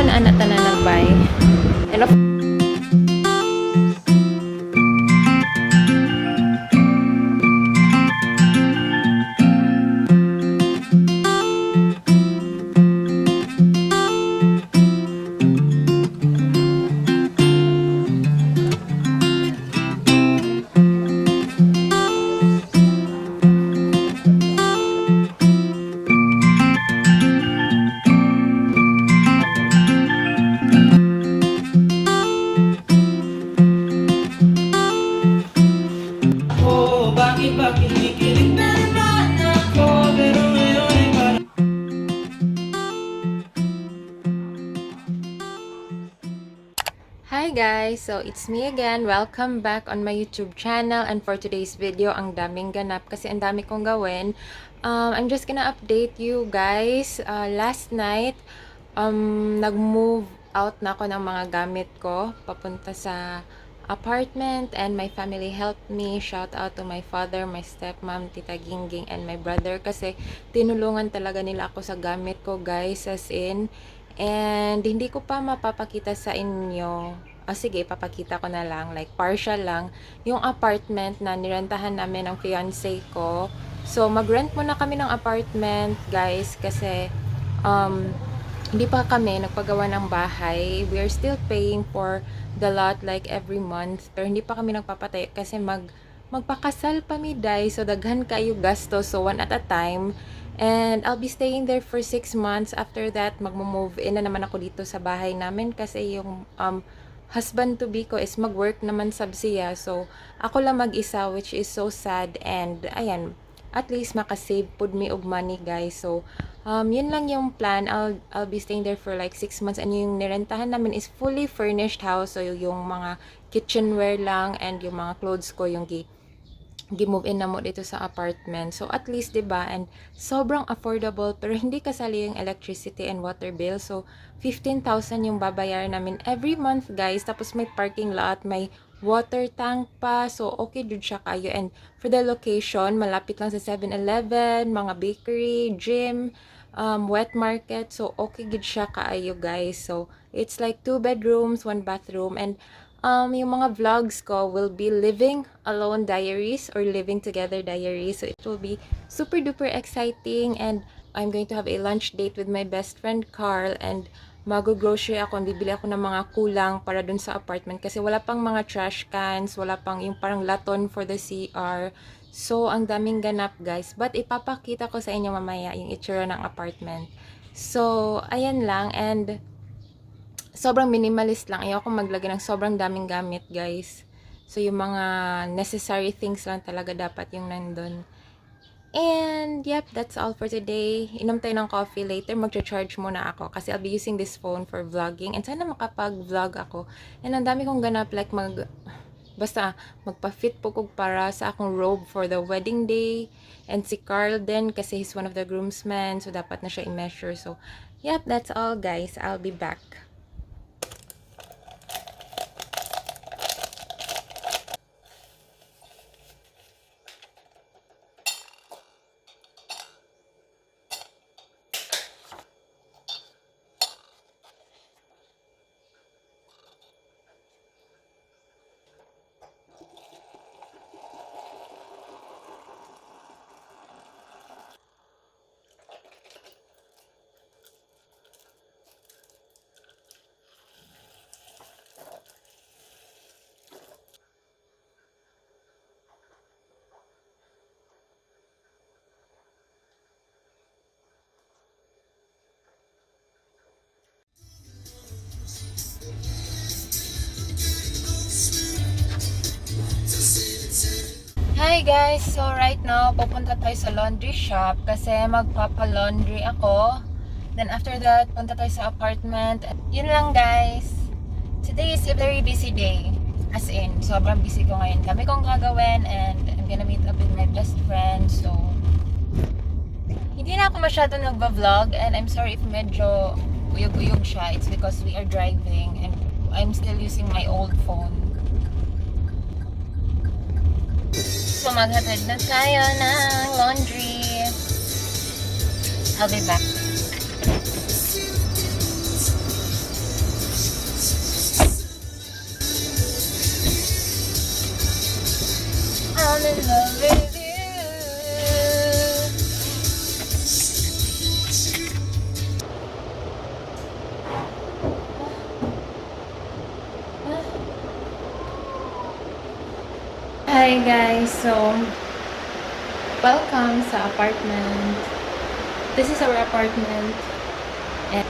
na anak na nagbay. And of Hi guys! So, it's me again. Welcome back on my YouTube channel. And for today's video, ang daming ganap kasi ang dami kong gawin. I'm just gonna update you guys. Last night, nag-move out na ako ng mga gamit ko papunta sa apartment and my family helped me. Shout out to my father, my stepmom, tita Gingging, and my brother kasi tinulungan talaga nila ako sa gamit ko guys, as in. And hindi ko pa mapapakita sa inyo. Sige, papakita ko na lang, like partial lang, yung apartment na nirentahan namin ng fiancé ko. So, mag-rent muna kami ng apartment, guys, kasi hindi pa kami nagpagawa ng bahay. We are still paying for the lot like every month. Pero hindi pa kami nagpapatayo kasi magpakasal pa mi, day. So, daghan kayo gasto. So, one at a time. And I'll be staying there for 6 months. After that, magmo-move in na naman ako dito sa bahay namin kasi yung husband-to-be ko is mag-work naman sab siya. So, ako lang mag-isa, which is so sad. And, ayan, at least makasave pud me og money, guys. So, yun lang yung plan. I'll be staying there for like 6 months. And yung nirentahan namin is fully furnished house. So, yung mga kitchenware lang and yung mga clothes ko yung gi-move in na mo dito sa apartment. So, at least, diba? And sobrang affordable. Pero hindi kasali yung electricity and water bill. So, 15,000 yung babayaran namin every month, guys. Tapos, may parking lot, may water tank pa. So, okay jud siya kayo. And for the location, malapit lang sa 7-Eleven, mga bakery, gym, wet market. So, okay jud siya kayo, guys. So, it's like 2 bedrooms, 1 bathroom. And yung mga vlogs ko will be living alone diaries or living together diaries. So, it will be super duper exciting. And I'm going to have a lunch date with my best friend, Carl. And mag-grocery ako. Bibili ako ng mga kulang para dun sa apartment. Kasi wala pang mga trash cans. Wala pang yung parang laton for the CR. So, ang daming ganap, guys. But, ipapakita ko sa inyo mamaya yung itsura ng apartment. So, ayan lang. And sobrang minimalist lang. Ayoko maglagay ng sobrang daming gamit, guys. So, yung mga necessary things lang talaga dapat yung nandun. And, yep, that's all for today. Inom tayo ng coffee later. Mag-charge muna ako kasi I'll be using this phone for vlogging. And sana makapag-vlog ako. And ang dami kong ganap, like basta magpa-fit po ko para sa akong robe for the wedding day. And si Carl din kasi he's one of the groomsmen. So, dapat na siya i-measure. So, yep, that's all, guys. I'll be back. Hi guys! So right now, pupunta tayo sa laundry shop kasi magpapa-laundry ako. Then after that, punta tayo sa apartment. Yun lang guys. Today is a very busy day. As in, sobrang busy ko ngayon. Dami kong gagawin and I'm gonna meet up with my best friend. So, hindi na ako masyado nagba-vlog and I'm sorry if medyo uyog-uyog siya. It's because we are driving and I'm still using my old phone. So, maghatid na tayo ng laundry. I'll be back. in love with you. Hi guys, so welcome sa apartment. This is our apartment. And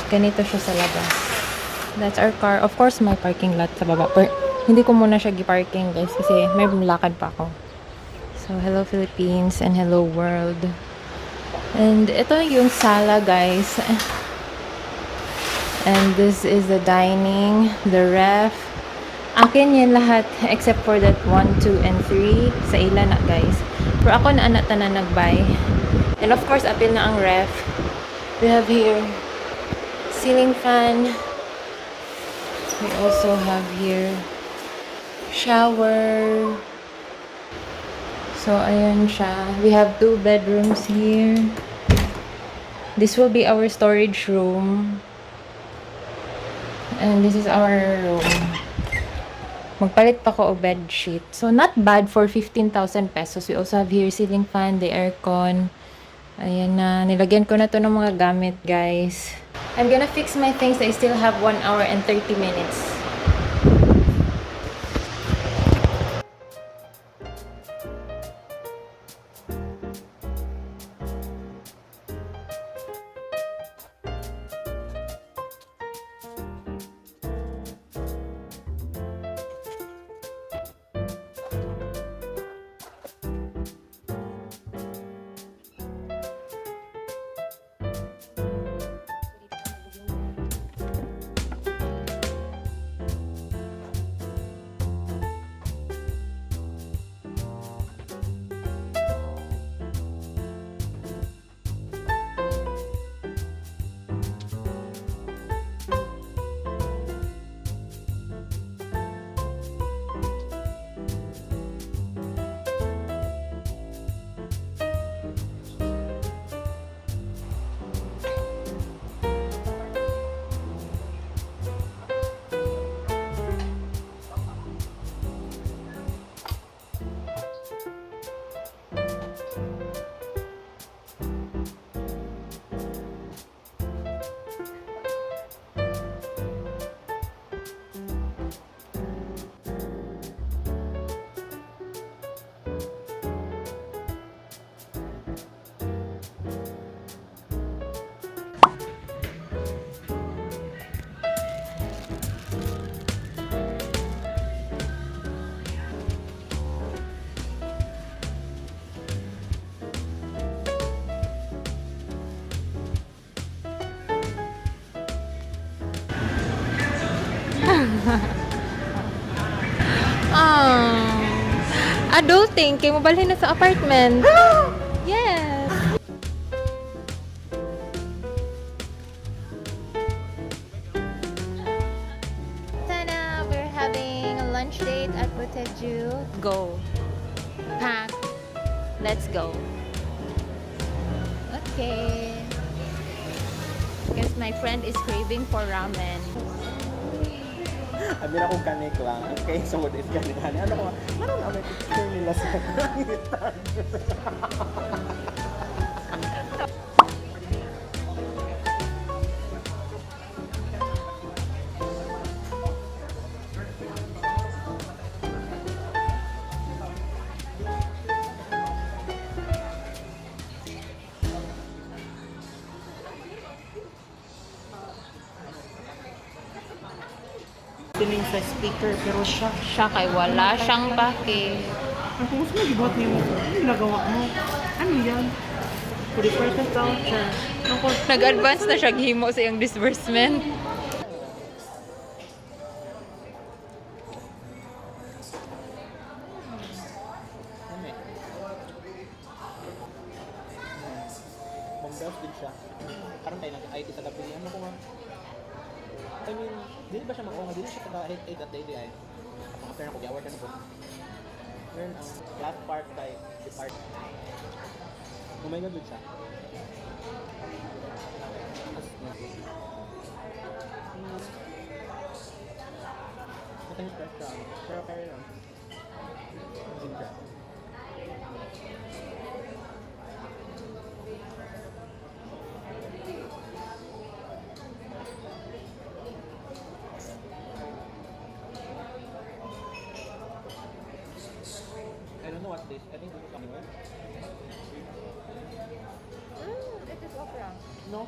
ganito siya sa labas. That's our car. Of course, may parking lot sa baba. Pero hindi ko muna siya gi-parking guys kasi may lakad pa ako. So, hello Philippines and hello world. And ito yung sala guys. And this is the dining, the ref. Akin yan lahat except for that 1, 2, and 3 sa ila na guys. Pero ako na anak na nagbay. And of course, apil na ang ref. We have here ceiling fan. We also have here shower. So, ayan siya. We have 2 bedrooms here. This will be our storage room. And this is our room. Magpalit pa ko o bed sheet. So, not bad for 15,000 pesos. We also have here ceiling fan, the aircon. Ayan na. Nilagyan ko na to ng mga gamit, guys. I'm gonna fix my things. I still have 1 hour and 30 minutes. Adulting, kay mo balhin na sa apartment. Yes. Tada, we're having a lunch date at Boteju. Go. Pack. Let's go. Okay. Because my friend is craving for ramen. Abi na kong kanik lang. Okay, so what if kanik? Ano ko? Ano na may picture nila sa Tining sa speaker pero Siya kay wala siyang pake. Ang kung gusto mo gibuhat niyo ano ginagawa mo? Ano yan? For the person culture. Nag-advance na siya gihimo sa iyang disbursement. Mag-browse din siya. Karon tayo nag-IT sa gabi. Ano ko nga? I mean, dili ba siya mag-o? Dili siya taga-8 at daily ay. After na ko, di-award ka na po. Ngayon, ang last part kay si part. Oh my God, good siya. Matang stress siya. Pero kaya lang. Ginger. I don't know what this. I think this is anywhere. It is okra. No.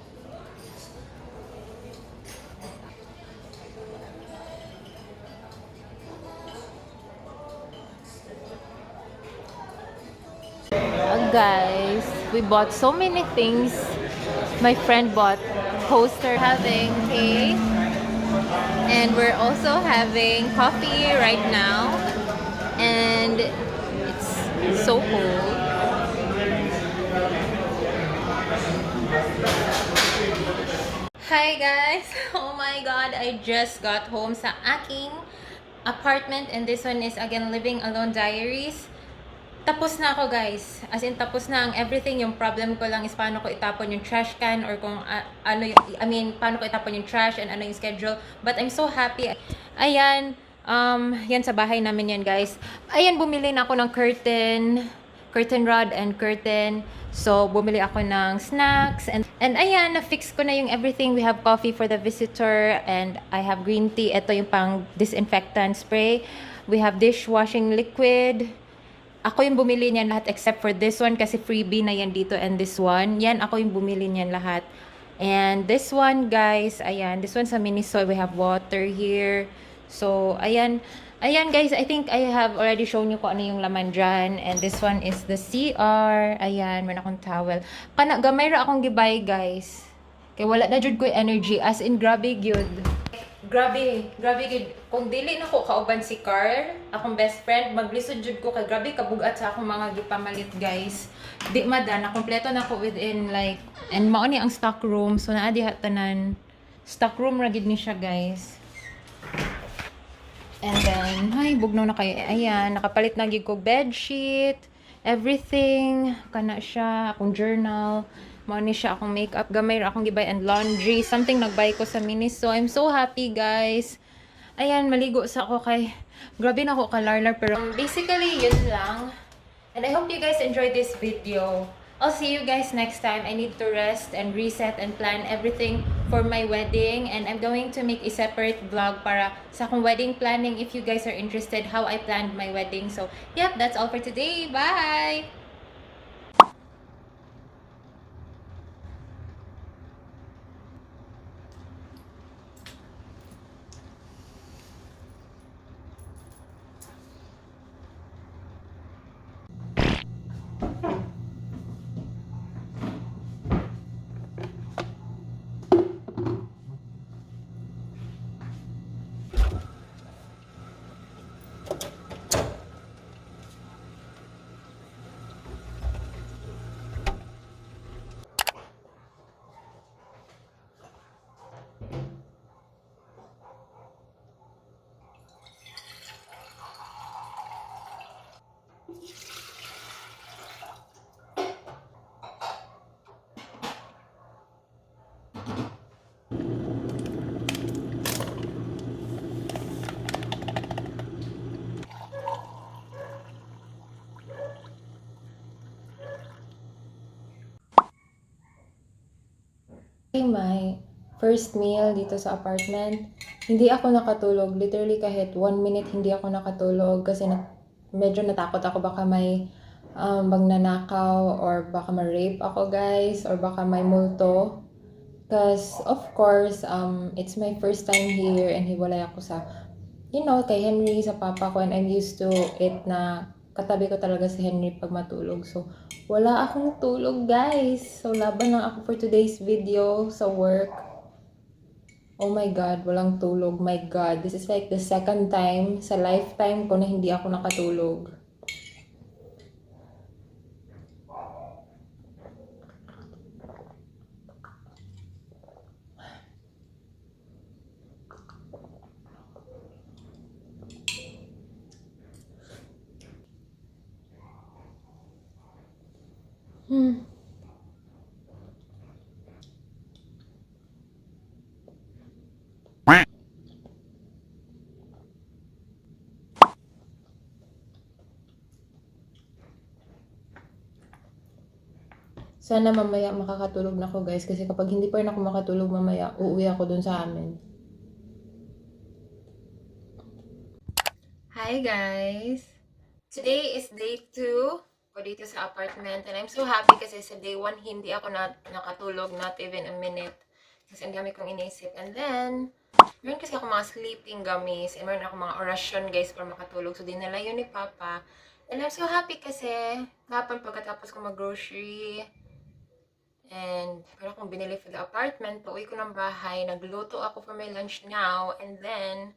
Guys, we bought so many things. My friend bought poster, having cake, and we're also having coffee right now, and it's so cold. Hi guys! Oh my god, I just got home sa aking apartment, and this one is again Living Alone Diaries. Tapos na ako guys. As in, tapos na ang everything. Yung problem ko lang is paano ko itapon yung trash can, or kung ano yung, paano ko itapon yung trash and ano yung schedule. But I'm so happy. Ayan, yan sa bahay namin yan guys. Ayan, bumili na ako ng curtain rod and curtain. So, bumili ako ng snacks. And ayan, na-fix ko na yung everything. We have coffee for the visitor. And I have green tea. Ito yung pang disinfectant spray. We have dishwashing liquid. Ako yung bumili niyan lahat except for this one kasi freebie na yan dito, and this one. Yan, ako yung bumili niyan lahat. And this one, guys, ayan. This one sa Miniso, we have water here. So, ayan. Ayan, guys, I think I have already shown you kung ano yung laman dyan. And this one is the CR. Ayan, meron akong towel. Gamay ra akong gibay, guys. Kaya wala na jud ko energy. As in, grabe gyud. Grabe gid. Kung dili na ko kauban si Carl, akong best friend, maglisod jud ko kay grabe kabugat sa akong mga gipamalit, guys. Di madan na kompleto na ko within like, and mao ni ang stock room. So naa diha tanan. Stock room ra gid ni siya, guys. And then, ay bugnaw na kayo. Ayan, nakapalit na gid ko bed sheet, everything. Kana siya, akong journal. Mao ni siya akong makeup, gamay ra akong gibay, and laundry, something nagbay ko sa Miniso. I'm so happy, guys. Ayan, maligo sa ako kay grabe na ako kalarlar, pero basically yun lang. And I hope you guys enjoyed this video. I'll see you guys next time. I need to rest and reset and plan everything for my wedding, and I'm going to make a separate vlog para sa akong wedding planning if you guys are interested how I planned my wedding. So, yep, that's all for today. Bye! My first meal dito sa apartment, hindi ako nakatulog. Literally kahit 1 minute hindi ako nakatulog kasi medyo natakot ako baka may magnanakaw or baka ma-rape ako, guys, or baka may multo. Because of course, it's my first time here and hiwalay ako sa, kay Henry, sa papa ko, and I'm used to it na katabi ko talaga si Henry pag matulog. So, wala akong tulog, guys. So, laban lang ako for today's video sa work. Oh my God, walang tulog. My God, this is like the second time sa lifetime ko na hindi ako nakatulog. Sana mamaya makakatulog na ako guys kasi kapag hindi pa rin ako makatulog mamaya, uuwi ako dun sa amin. Hi guys! Today is day 2 ko dito sa apartment and I'm so happy kasi sa day 1 hindi ako nakatulog, not even a minute. Kasi ang dami kong inisip. And then, meron kasi ako mga sleeping gummies and meron ako mga orasyon guys para makatulog. So, dinala yun ni Papa. And I'm so happy kasi kapag pagkatapos ko mag-grocery and meron akong binili for the apartment, pauwi ko ng bahay, nagluto ako for my lunch now, and then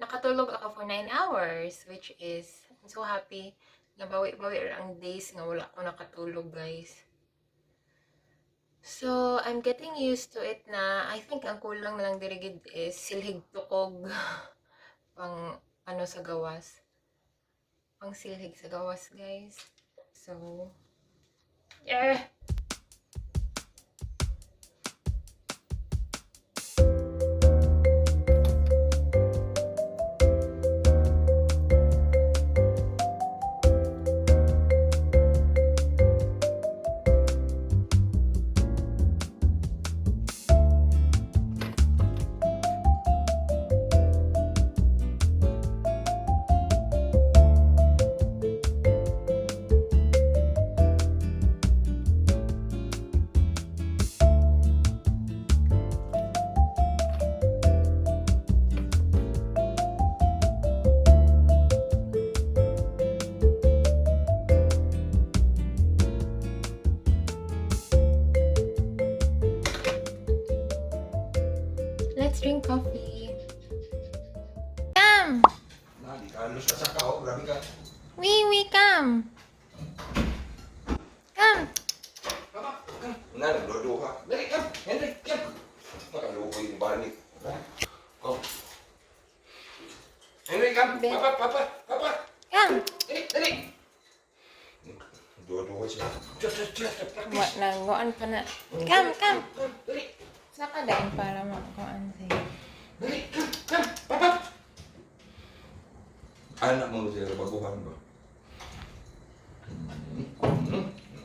nakatulog ako for 9 hours, which is, I'm so happy. Nabawi-bawi ang days nga wala ako nakatulog, guys. So, I'm getting used to it na. I think ang kulang na lang dirigid is silhig tukog pang ano sa gawas. Pang silhig sa gawas, guys. So, yeah! Let's drink coffee. Come! Nah, di kalus ka sa kao, grabe ka. Wee, come! Come! Mama, come. Nah, nagdodo ka. Dali, come. Henry, come. Nakalukoy yung balik. Come. Henry, come. Ben. Papa. Come! Dali. Dodo ka siya. What na, goan pa na. Come! Dali. Saka dahil para makuhaan sa'yo. Dali, come. Papa. Anak mo siya baguhan ba?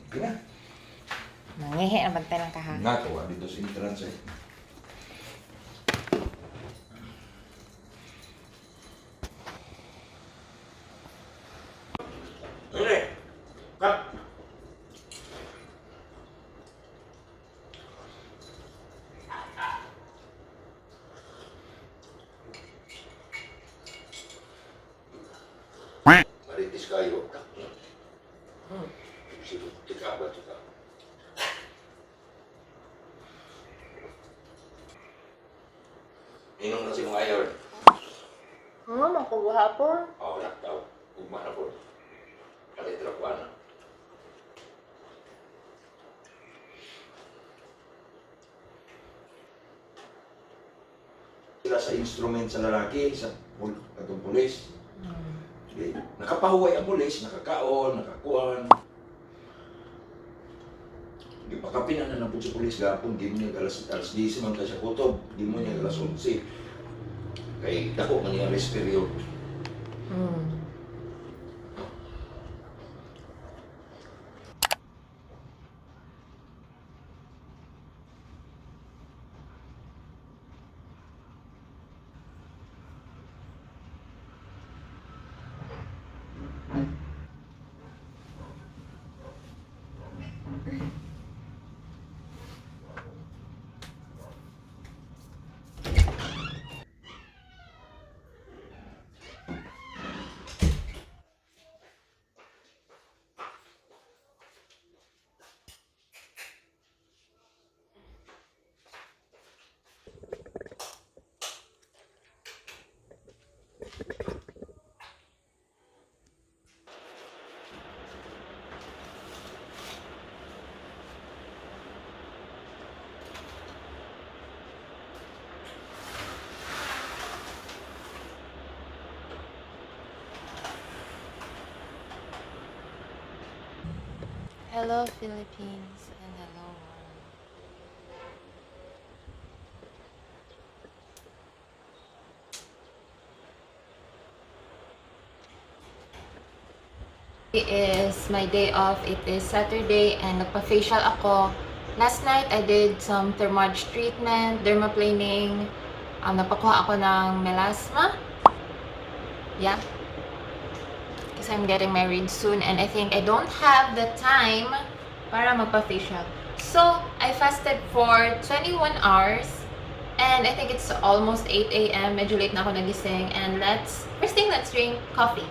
Kaya? Mangihi na bantay ng kaha. Natawa dito sa entrance eh. Henry, come. Maritis kayo. Tika ba? Inom na si mga ayon. Makuguhapon. Oo, naktaw. Ugma na po. Kalitra ko na. Sila sa instrument sa lalaki, sa katong pulis. Okay. Nakapahuway ang pulis, nakakaon, nakakuan. Di pa kapinan na po sa pulis gapon, di mo niya alas 10 man siya kutob, di mo niya alas 11. Kay dako man niya rest period. Hello Philippines and hello world. It is my day off. It is Saturday and nagpa-facial ako. Last night, I did some thermage treatment, dermaplaning. Napakuha ako ng melasma. Yeah. Because I'm getting married soon and I think I don't have the time para magpa-facial. So, I fasted for 21 hours and I think it's almost 8 a.m. Medyo late na ako nagising and first thing, let's drink coffee.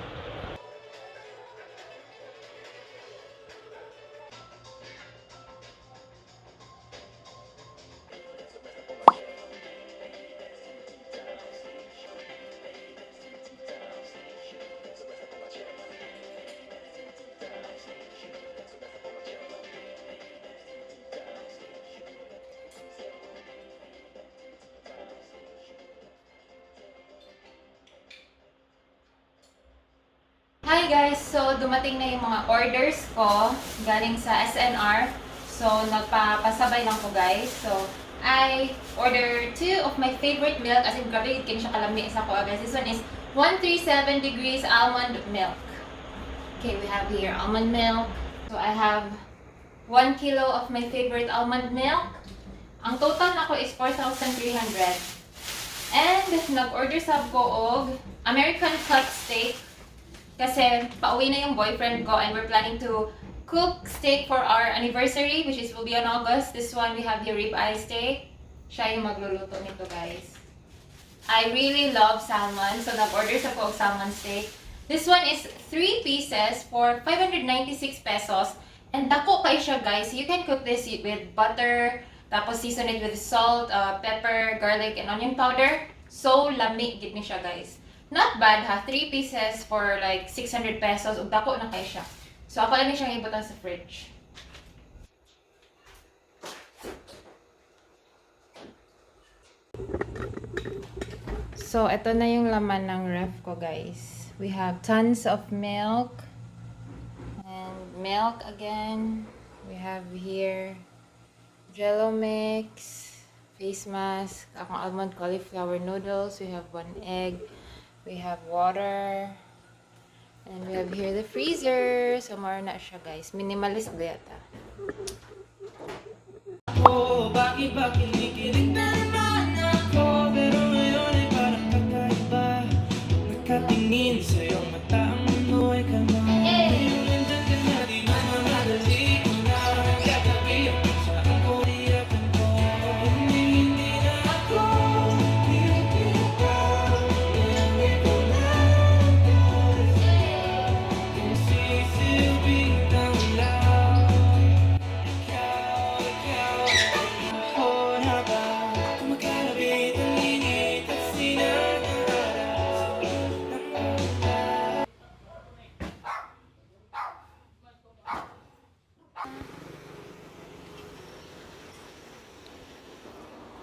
Hi guys! So, dumating na yung mga orders ko galing sa SNR. So, nagpapasabay lang ko guys. So, I ordered 2 of my favorite milk. As in, grabe, kini siya kalami isa ko guys. This one is 137 degrees almond milk. Okay, we have here almond milk. So, I have 1 kilo of my favorite almond milk. Ang total na ko is 4,300. And, nag-order sab ko og American cut steak. Kasi pauwi na yung boyfriend ko and we're planning to cook steak for our anniversary, which will be on August. This one, we have here ribeye steak. Siya yung magluluto nito, guys. I really love salmon, so nag-order sa ko og salmon steak. This one is 3 pieces for 596 pesos. And dako kay siya, guys. You can cook this with butter, tapos season it with salt, pepper, garlic, and onion powder. So, lami gid ni siya, guys. Not bad ha, 3 pieces for like 600 pesos. Ug dako na kay siya. So ako lang siyang ibutang sa fridge. So ito na yung laman ng ref ko guys. We have tons of milk. And milk again. We have here Jello mix, face mask, akong almond cauliflower noodles. We have 1 egg. We have water. And we have here the freezer. So, more na siya, guys. Minimalist ba yata? Oh, bakit kinikilig na naman ako? Pero ngayon ay parang kakaiba. Nakatingin sa iyong mata, ang mundo ay kama. Ngayon nandyan ka na, di mamamadali ko na. Katabi ang saan ko, iyakan ko. Hindi na ako, hindi ka. Iyakan ko na kung sisilbing ng love. Ikaw, ako na ba? Kumakalabit ang init at sinangarap ng mata.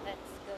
Let's go.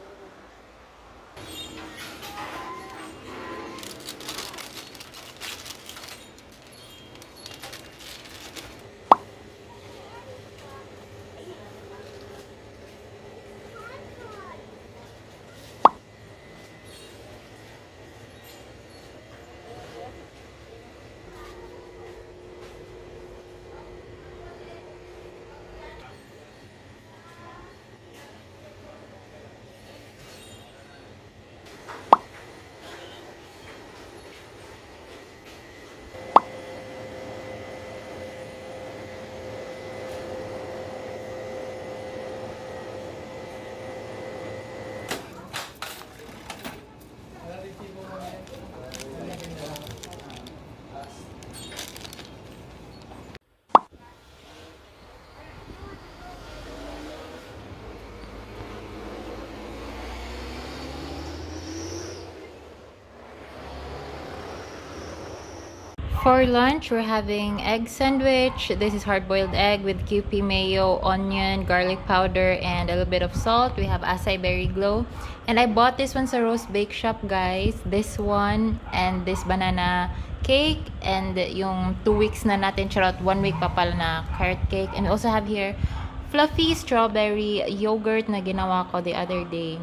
For lunch, we're having egg sandwich. This is hard-boiled egg with QP mayo, onion, garlic powder, and a little bit of salt. We have acai berry glow. And I bought this one sa Roast Bake Shop, guys. This one and this banana cake. And yung 2 weeks na natin, charot, 1 week pa pala na carrot cake. And we also have here fluffy strawberry yogurt na ginawa ko the other day.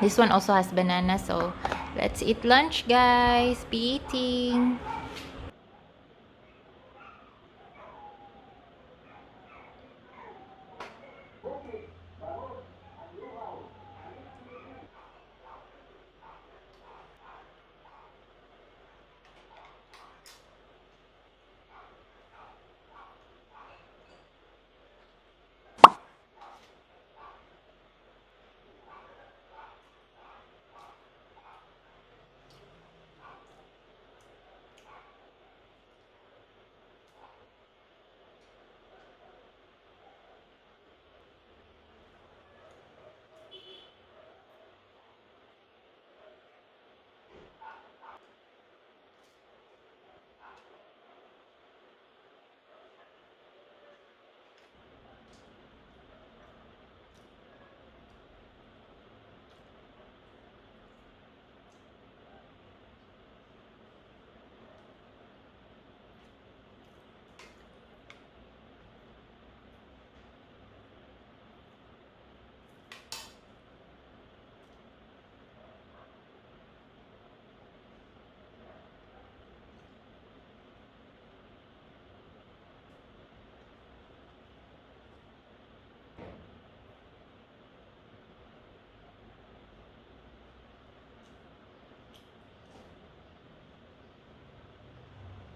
This one also has banana. So, let's eat lunch, guys. Be eating.